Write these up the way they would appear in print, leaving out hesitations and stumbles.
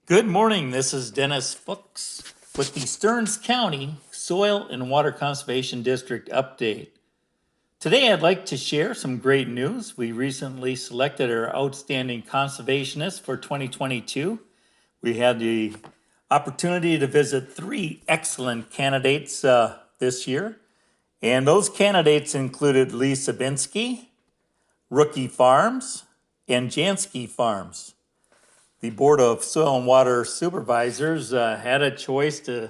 Good morning, this is Dennis Fuchs with the Stearns County Soil and Water Conservation District update. Today I'd like to share some great news. We recently selected our outstanding conservationist for 2022. We had the opportunity to visit 3 excellent candidates this year. And those candidates included Lee Sabinski, Rookie Farms, and Janskis Farms. The Board of Soil and Water Supervisors had a choice to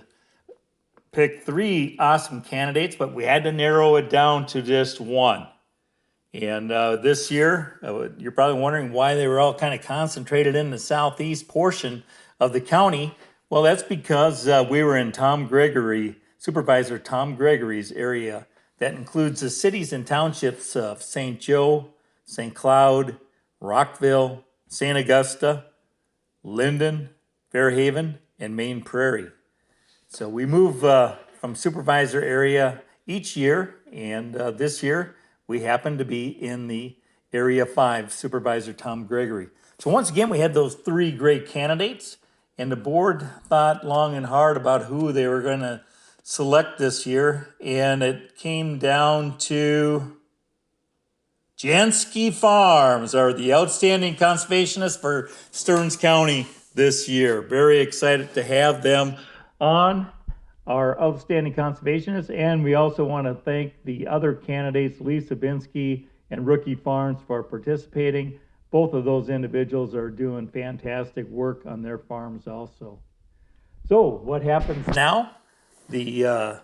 pick 3 awesome candidates, but we had to narrow it down to just one. And this year, you're probably wondering why they were all kind of concentrated in the southeast portion of the county. Well, that's because we were in Supervisor Tom Gregory's area. That includes the cities and townships of St. Joe, St. Cloud, Rockville, St. Augusta, Linden, Fairhaven, and Main Prairie. So we move from supervisor area each year, and this year we happen to be in the Area 5, Supervisor Tom Gregory. So once again, we had those 3 great candidates, and the board thought long and hard about who they were going to select this year, and it came down to Janskis Farms are the outstanding conservationists for Stearns County this year. Very excited to have them on our outstanding conservationists. And we also want to thank the other candidates, Lee Sabinski and Rookie Farms, for participating. Both of those individuals are doing fantastic work on their farms also. So what happens now? The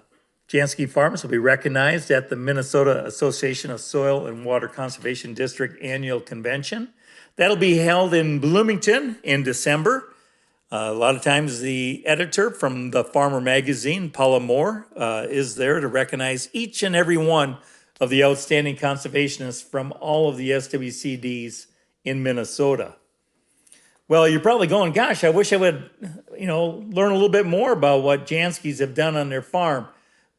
Janskis Farms will be recognized at the Minnesota Association of Soil and Water Conservation District Annual Convention. That'll be held in Bloomington in December. A lot of times the editor from the Farmer magazine, Paula Moore, is there to recognize each and every one of the outstanding conservationists from all of the SWCDs in Minnesota. Well, you're probably going, gosh, I wish I would, learn a little bit more about what Janskis have done on their farm.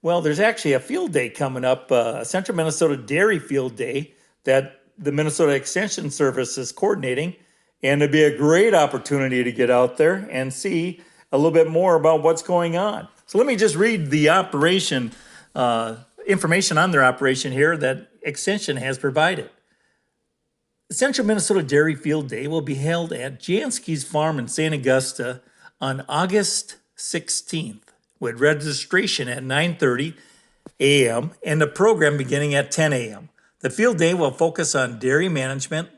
Well, there's actually a field day coming up, a Central Minnesota Dairy Field Day that the Minnesota Extension Service is coordinating. And it'd be a great opportunity to get out there and see a little bit more about what's going on. So let me just read the operation, information on their operation here that Extension has provided. The Central Minnesota Dairy Field Day will be held at Janskis Farm in St. Augusta on August 16th. With registration at 9:30 a.m. and the program beginning at 10 a.m. The field day will focus on dairy management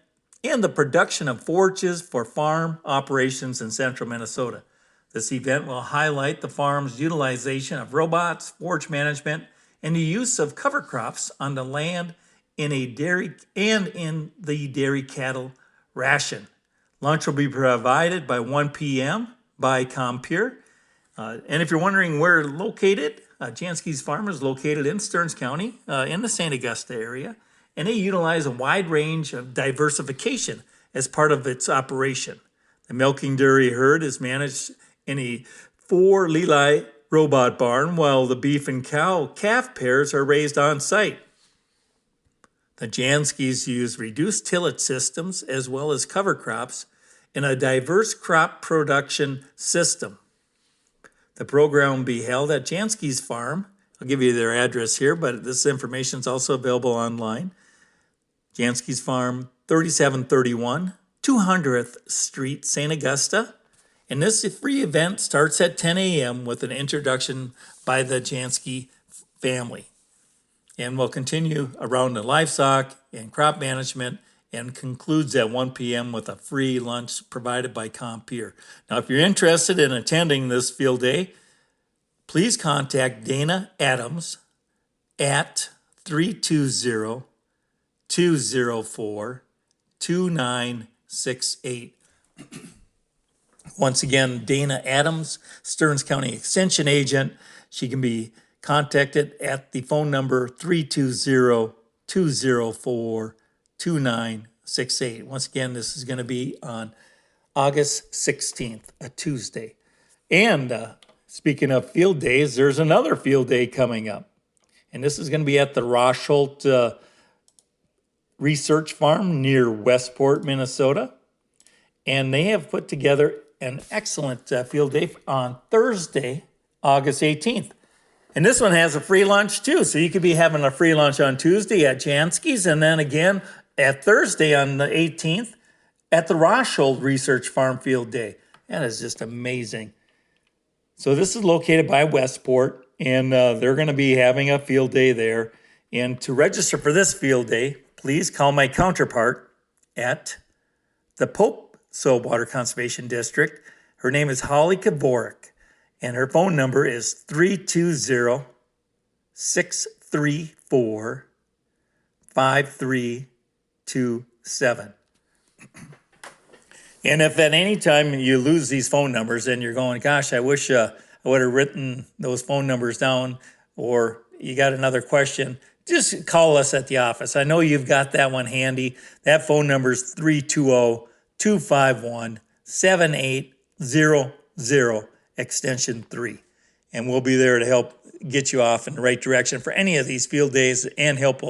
and the production of forages for farm operations in central Minnesota. This event will highlight the farm's utilization of robots, forage management, and the use of cover crops on the land in the dairy cattle ration. Lunch will be provided by 1 p.m. by Compeer. And if you're wondering where located, Janskis Farm is located in Stearns County in the St. Augusta area, and they utilize a wide range of diversification as part of its operation. The milking dairy herd is managed in a 4 Leli robot barn, while the beef and calf pairs are raised on site. The Janskis use reduced tillage systems as well as cover crops in a diverse crop production system. The program will be held at Janskis Farm. I'll give you their address here, but this information is also available online. Janskis Farm, 3731 200th Street, St. Augusta. And this free event starts at 10 a.m. with an introduction by the Janskis family. And will continue around the livestock and crop management and concludes at 1 p.m. with a free lunch provided by Compeer. Now, if you're interested in attending this field day, please contact Dana Adams at 320-204-2968. Once again, Dana Adams, Stearns County Extension Agent. She can be contacted at the phone number 320-204-2968. Once again, this is going to be on August 16th, a Tuesday. And speaking of field days, there's another field day coming up. And this is going to be at the Rosholt Research Farm near Westport, Minnesota. And they have put together an excellent field day on Thursday, August 18th. And this one has a free lunch too. So you could be having a free lunch on Tuesday at Janskis, and then again at Thursday on the 18th at the Rosholt Research Farm Field Day. That is just amazing. So this is located by Westport, and they're going to be having a field day there. And to register for this field day, please call my counterpart at the Pope Soil Water Conservation District. Her name is Holly Kavorik, and her phone number is 320-634-5327. And if at any time you lose these phone numbers and you're going, gosh, I wish I would have written those phone numbers down, or you got another question, just call us at the office. I know you've got that one handy. That phone number is 320-251-7800, extension 3. And we'll be there to help get you off in the right direction for any of these field days, and help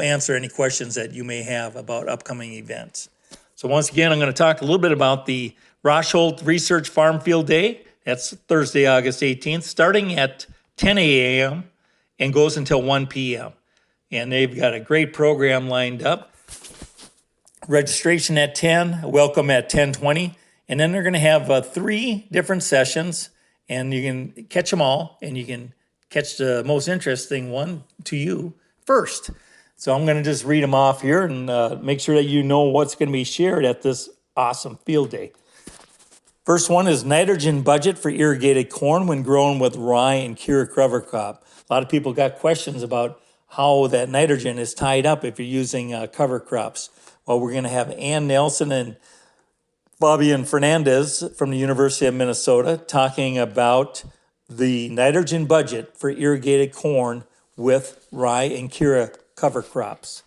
answer any questions that you may have about upcoming events. So once again, I'm going to talk a little bit about the Rosholt Research Farm Field Day. That's Thursday, August 18th, starting at 10 a.m. and goes until 1 p.m. And they've got a great program lined up. Registration at 10, welcome at 10:20. And then they're going to have 3 different sessions, and you can catch them all, and you can catch the most interesting one to you first. So I'm going to just read them off here and make sure that you know what's going to be shared at this awesome field day. First one is nitrogen budget for irrigated corn when grown with rye and Kira cover crop. A lot of people got questions about how that nitrogen is tied up if you're using cover crops. Well, we're going to have Ann Nelson and Fabian Fernandez from the University of Minnesota talking about the nitrogen budget for irrigated corn with rye and Kira cover crops.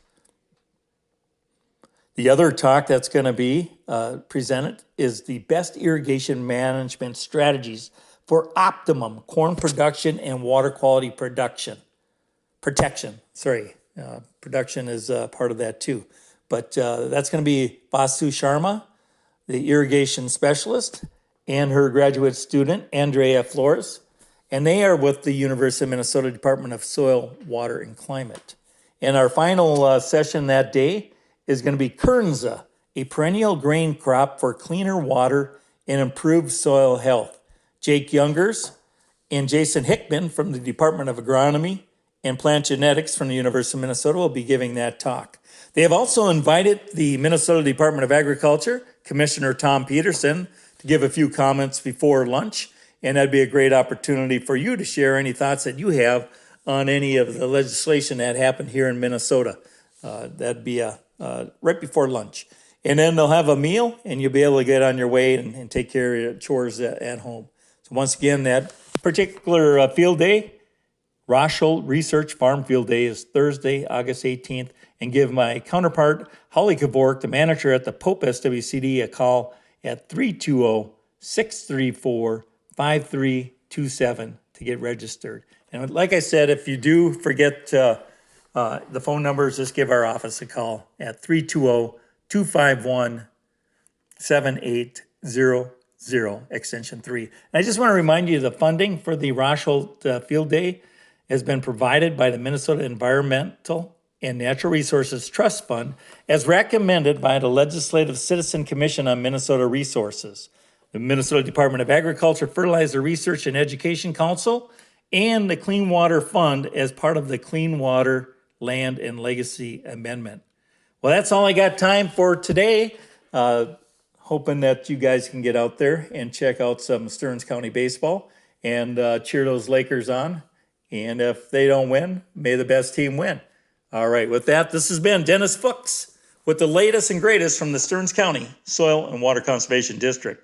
The other talk that's going to be presented is the best irrigation management strategies for optimum corn production and water quality protection. Production is part of that too. But that's going to be Vasu Sharma, the irrigation specialist, and her graduate student, Andrea Flores. And they are with the University of Minnesota Department of Soil, Water, and Climate. And our final session that day is going to be Kernza, a perennial grain crop for cleaner water and improved soil health. Jake Youngers and Jason Hickman from the Department of Agronomy and Plant Genetics from the University of Minnesota will be giving that talk. They have also invited the Minnesota Department of Agriculture, Commissioner Tom Peterson, to give a few comments before lunch. And that'd be a great opportunity for you to share any thoughts that you have on any of the legislation that happened here in Minnesota. That'd be right before lunch. And then they'll have a meal, and you'll be able to get on your way and take care of your chores at home. So once again, that particular field day, Rosholt Research Farm Field Day, is Thursday, August 18th. And give my counterpart, Holly Kavorik, the manager at the Pope SWCD, a call at 320-634-5327 to get registered. And like I said, if you do forget the phone numbers, just give our office a call at 320-251-7800, extension 3. And I just want to remind you the funding for the Rosholt Field Day has been provided by the Minnesota Environmental and Natural Resources Trust Fund as recommended by the Legislative Citizen Commission on Minnesota Resources, the Minnesota Department of Agriculture, Fertilizer Research and Education Council, and the Clean Water Fund as part of the Clean Water Land and Legacy Amendment. Well, that's all I got time for today. Hoping that you guys can get out there and check out some Stearns County baseball and cheer those Lakers on. And if they don't win, may the best team win. All right, with that, this has been Dennis Fuchs with the latest and greatest from the Stearns County Soil and Water Conservation District.